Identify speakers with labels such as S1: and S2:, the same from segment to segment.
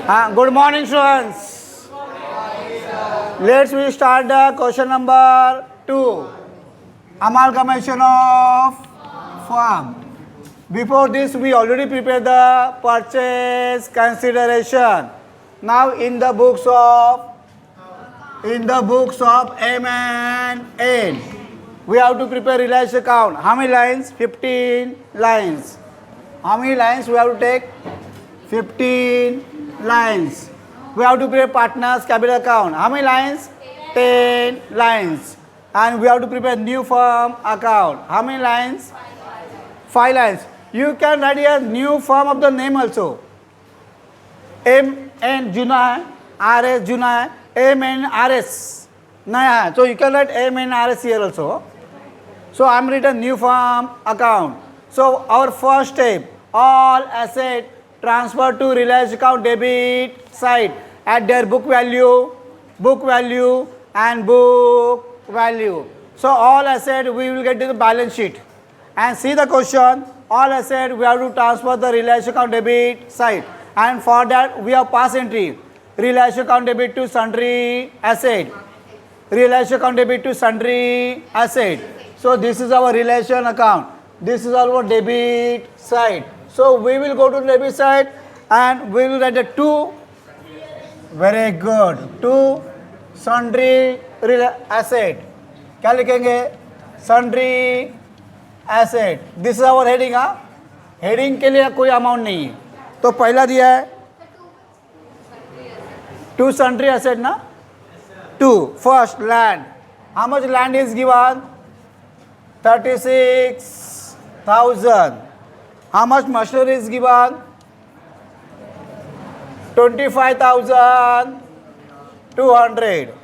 S1: Good morning, students. Let's we start the question number 2. Amalgamation of firm. Before this, we already prepared the purchase consideration. Now, in the books of M and N, we have to prepare relation account. How many lines? 15 lines. How many lines we have to take? 15 lines. We have to prepare partners capital account. How many lines? 10 lines. And we have to prepare new firm account. How many lines? 5 lines. You can write here new firm of the name also. M N जुना है, R S जुना है, M N R S नया है. So you can write M N R S here also. So I am written new firm account. So our first step, all asset transfer to Reliance account debit side at their book value and book value. So all asset we will get to the balance sheet and see the question. All asset we have to transfer the Reliance account debit side, and for that we have pass entry Reliance account debit to sundry asset. Reliance account debit to sundry asset. So this is our relation account. This is our debit side. So we will go to the debit side and we will write the 2. Very good. 2 sundry asset. क्या लिखेंगे? Sundry asset. This is our heading. हाँ, heading के लिए कोई amount नहीं है. तो पहला दिया है 2 sundry asset ना. 2 first land. How much land is given? 36,000. How much machinery is given? 25,200.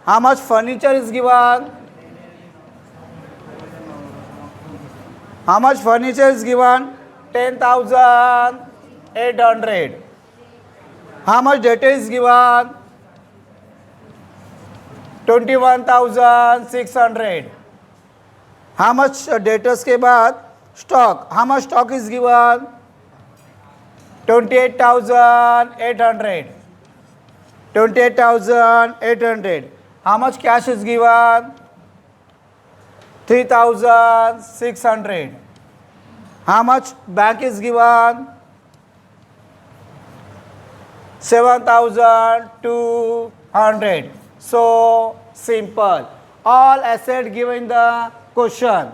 S1: How much furniture is given? How much furniture is given? 10,800. How much data is given? 21,600. How much data के बाद stock? How much stock is given? 28,800. 28,800. How much cash is given? 3,600. How much bank is given? 7,200. So simple. All asset given the question.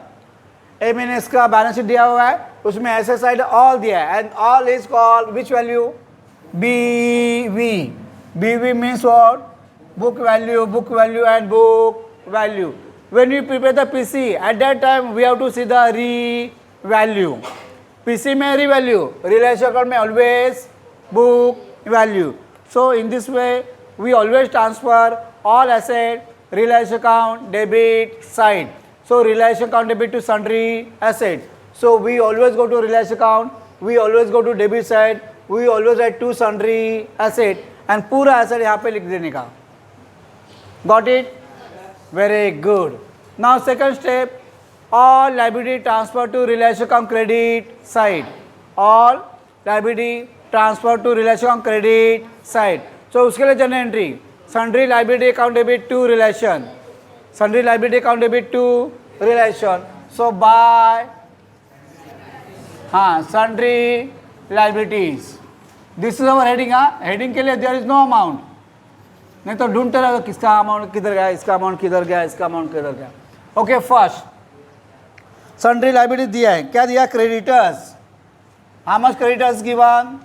S1: MNS का balance sheet दिया हुआ है, उसमें asset side all दिया है and all is called which value? B V. B V means what? Book value and book value. When you prepare the PC at that time we have to see the revalue. PC में revalue, realisation account में always book value. So in this way we always transfer all asset realisation account debit side. So relation account debit to sundry asset. So we always go to relation account. We always go to debit side. We always write to sundry asset and पूरा asset यहाँ पे लिख देने का. Got it? Very good. Now second step, all liability transfer to relation account credit side. All liability transfer to relation account credit side. So उसके लिए journal entry. Sundry liability account debit to relation. Sundry liability account debit to relation. So by sundry liabilities. This is our heading. Heading के लिए there is no amount. नहीं तो ढूंढते रहो किसका amount किधर गया, इसका अमाउंट किधर गया, इसका अमाउंट किधर गया. ओके, फर्स्ट सन्ड्री लाइबिलिटी दिया है. क्या दिया? Creditors. How much creditors given?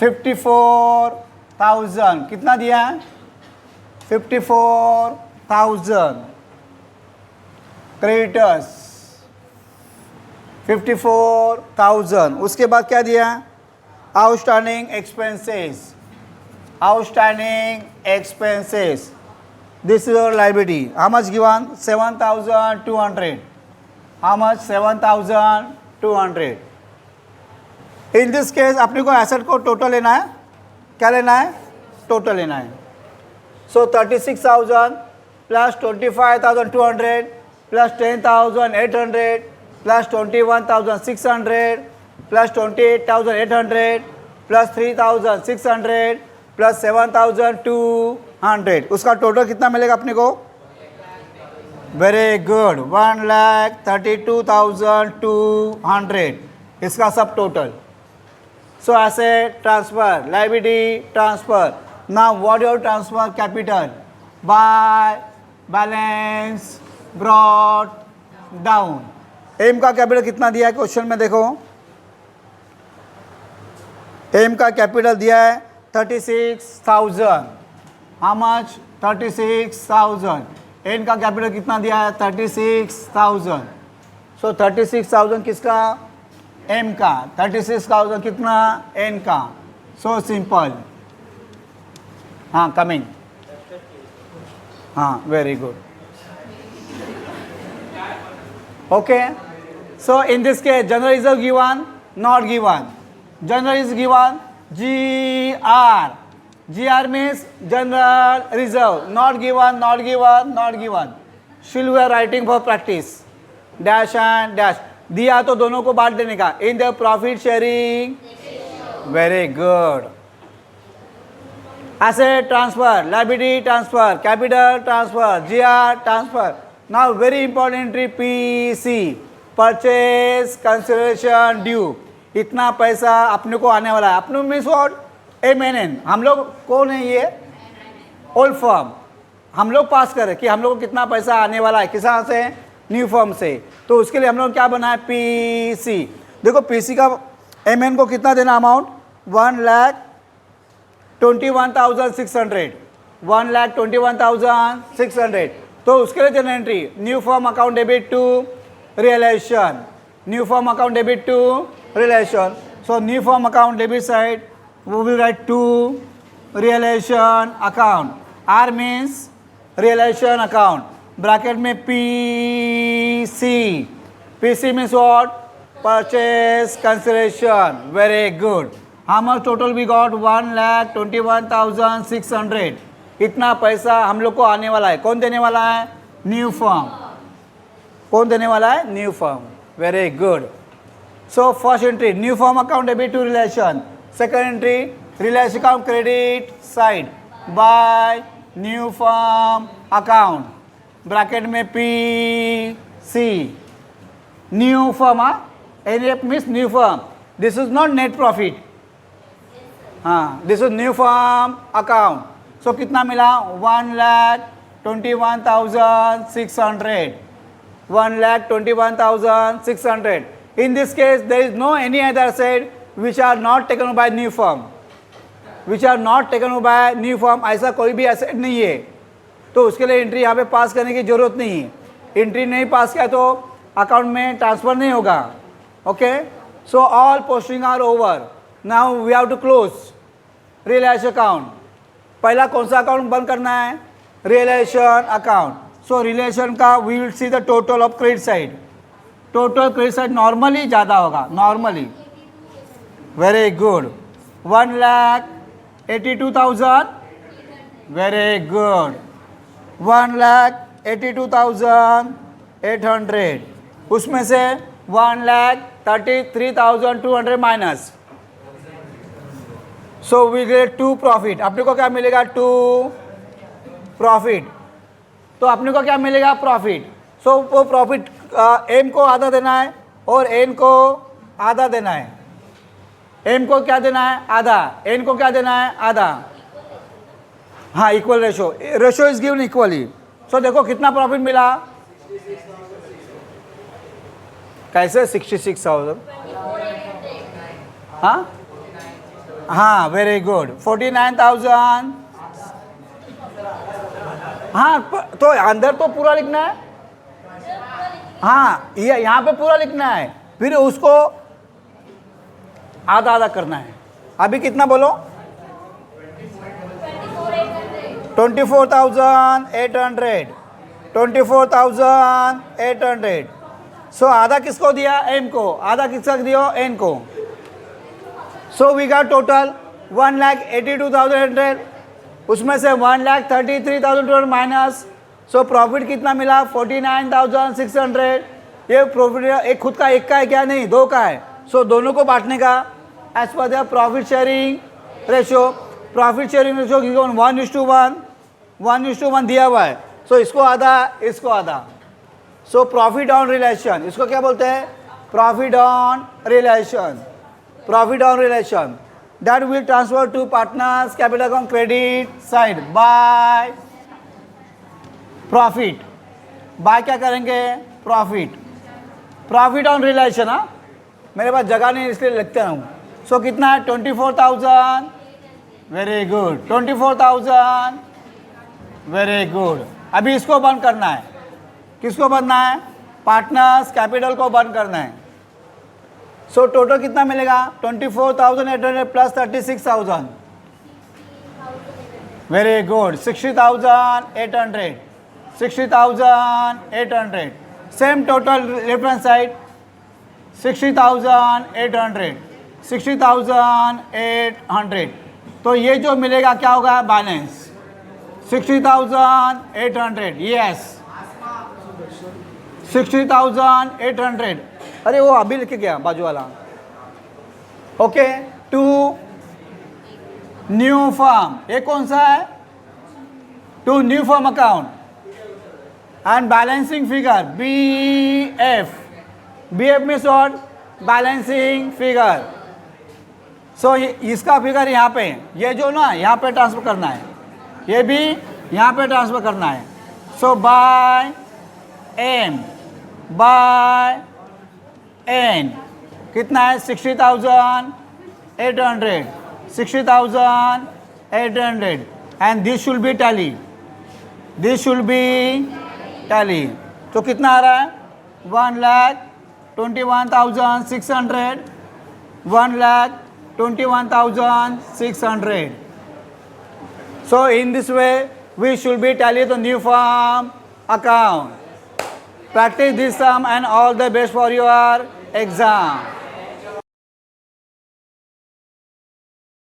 S1: 54,000. कितना दिया है? 54,000 क्रेडिटर्स. 54,000. उसके बाद क्या दिया? Outstanding expenses. Outstanding expenses. This is our liability. How much given? 7,200. How much? 7,200. In this case अपने को एसेट को टोटल लेना है. क्या लेना है? टोटल लेना है. सो 36,000 plus 25,200 plus 10,800 plus 21,600 plus 28,800 plus 3,600 plus 7,200, उसका टोटल कितना मिलेगा अपने को? वेरी गुड, 1,32,200, इसका सब total. So asset transfer, liability transfer. Now what your transfer capital by balance brought down. M का कैपिटल कितना दिया है क्वेश्चन में? देखो एम का कैपिटल दिया है 36,000. How much? 36,000. एन का कैपिटल कितना दिया है? 36,000. सो 36,000 किसका? एम का. 36,000 कितना? एन का. So simple. हाँ कमिंग. हाँ very good. Okay. So in this case general reserve given, not given. General is given GR. GR means general reserve. Not given, not given, not given. Still we are writing for practice. Dash and dash. दिया तो दोनों को बांट देने का. In the profit sharing. Very good. Asset transfer, liability transfer, capital transfer, GR transfer. Now very important entry PC. Purchase consideration due. इतना पैसा अपने को आने वाला है. अपने मीन्स व्हाट? MNN. हम लोग कौन है ये? Old firm. हम लोग पास करें कि हम लोग को कितना पैसा आने वाला है. किसा से? न्यू फर्म से. तो उसके लिए हम लोग क्या बनाए? PC. देखो PC का MN को कितना देना अमाउंट? 1,21,600. 1,21,600. तो उसके लिए देना entry. New firm account debit to realisation. New firm account debit to realization. So new firm account debit side we will write to realization account. R means realization account. Bracket में PC. PC means what? Purchase consideration. Very good. How much total we got? 1,21,600. इतना पैसा हम लोग को आने वाला है. कौन देने वाला है? New firm. कौन देने वाला है? New firm. Very good. So first entry, new firm account debit to relation. Second entry, relation account credit side by new firm account. Bracket में PC. New firm, NF means new firm. This is not net profit. This is new firm account. So कितना मिला? 1,21,600. 1,21,600. In this case, there is no any other asset which are not taken by new firm. Which are not taken by new firm. ऐसा कोई भी asset नहीं है. तो उसके लिए एंट्री यहाँ पे पास करने की जरूरत नहीं है. एंट्री नहीं पास किया तो अकाउंट में ट्रांसफर नहीं होगा. Okay. So all posting are over. Now we have to close realisation account. पहला कौन सा अकाउंट बंद करना है? Realisation account. सो रियलाइजेशन का we will see the total of credit side. Total credit side normally ज़्यादा होगा. Normally. Very good. 1,82,000. Very good. 1,82,800. उसमें से 1,33,200 minus. So we get to profit. अपने को क्या मिलेगा? To profit. तो अपने को क्या मिलेगा? प्रॉफिट. सो वो प्रॉफिट एम को आधा देना है और एन को आधा देना है. एम को क्या देना है? आधा. एन को क्या देना है? आधा. हाँ equal ratio. Ratio is given equally. So देखो कितना प्रॉफिट मिला. कैसे? 66,000. हाँ हाँ वेरी गुड. 49,000. हाँ तो अंदर तो पूरा लिखना है. हाँ ये यहाँ पे पूरा लिखना है. फिर उसको आधा आधा करना है. अभी कितना बोलो? 24,800. 24,800. सो आधा किसको दिया? एम को. आधा किसको दिया? एन को. So we got total 1,82,800. उसमें से 1,33,200 माइनस. सो प्रॉफिट कितना मिला? 49,600. ये प्रॉफिट एक खुद का एक का है क्या? नहीं, दो का है. सो दोनों को बांटने का as per the profit sharing ratio. Profit sharing ratio 1:1, 1:1 दिया हुआ है. सो इसको आधा, इसको आधा. सो प्रॉफिट ऑन रिलेशन, इसको क्या बोलते हैं? Profit on relation. Profit on relation that will transfer to partners capital account credit side by profit. By क्या करेंगे? प्रॉफिट. Profit on realisation. हाँ, मेरे पास जगह नहीं इसलिए लिखते हूँ. सो कितना है? 24,000. Very good. 24,000. Very good. अभी इसको बंद करना है. किसको बनना है? पार्टनर्स कैपिटल को बंद करना है. सो टोटल कितना मिलेगा? 24,800 plus 36,000. Very good. 60,800. 60,800. Same total left hand side. 60,800. 60,800. तो ये जो मिलेगा क्या होगा? बैलेंस 60,800. यस, 60,800. अरे वो अभी लिख के गया बाजू वाला. ओके. To new firm. ये कौन सा है? To new firm account and balancing figure BF. BF means what? Balancing figure. So इसका फिगर यहाँ पे, ये जो ना यहाँ पे ट्रांसफर करना है, ये भी यहाँ पे ट्रांसफर करना है. सो बाय M बाय N कितना है? 60,800. 60,800 and this should be tally. This should be tally. तो कितना आ रहा है? 1,21,600. 1,21,600. So in this way we should be tally the new firm account. Practice this sum and all the best for your exam.